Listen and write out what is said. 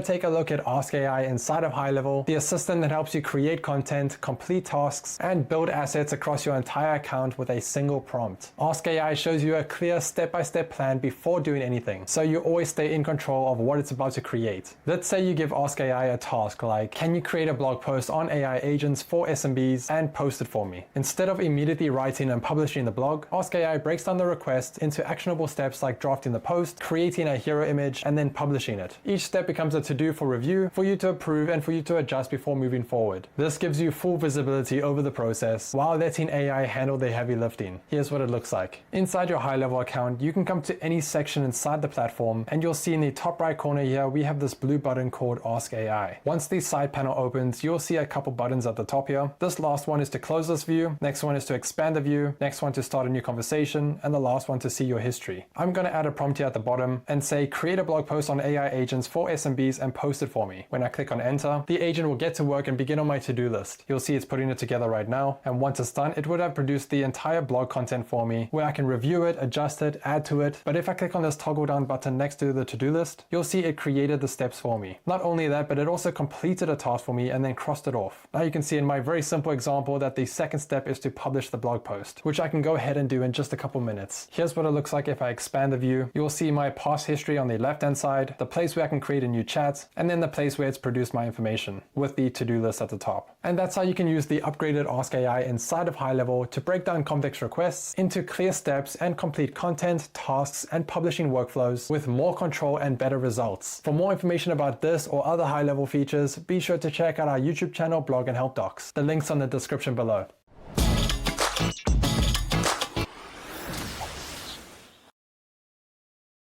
Take a look at Ask AI inside of HighLevel, the assistant that helps you create content, complete tasks, and build assets across your entire account with a single prompt. Ask AI shows you a clear step-by-step plan before doing anything, so you always stay in control of what it's about to create. Let's say you give Ask AI a task like, can you create a blog post on AI agents for SMBs and post it for me? Instead of immediately writing and publishing the blog, Ask AI breaks down the request into actionable steps like drafting the post, creating a hero image, and then publishing it. Each step becomes a to-do for review, for you to approve, and for you to adjust before moving forward. This gives you full visibility over the process while letting AI handle the heavy lifting. Here's what it looks like. Inside your HighLevel account, you can come to any section inside the platform, and you'll see in the top right corner here, we have this blue button called Ask AI. Once the side panel opens, you'll see a couple buttons at the top here. This last one is to close this view, next one is to expand the view, next one to start a new conversation, and the last one to see your history. I'm going to add a prompt here at the bottom and say, create a blog post on AI agents for SMBs and post it for me. When I click on enter, the agent will get to work and begin on my to-do list. You'll see it's putting it together right now, and once it's done, it would have produced the entire blog content for me where I can review it, adjust it, add to it. But if I click on this toggle down button next to the to-do list, you'll see it created the steps for me. Not only that, but it also completed a task for me and then crossed it off. Now you can see in my very simple example that the second step is to publish the blog post, which I can go ahead and do in just a couple minutes. Here's what it looks like if I expand the view. You'll see my past history on the left-hand side, the place where I can create a new chat, and then the place where it's produced my information with the to-do list at the top. And that's how you can use the upgraded Ask AI inside of HighLevel to break down complex requests into clear steps and complete content, tasks, and publishing workflows with more control and better results. For more information about this or other HighLevel features, be sure to check out our YouTube channel, blog, and help docs. The link's on the description below.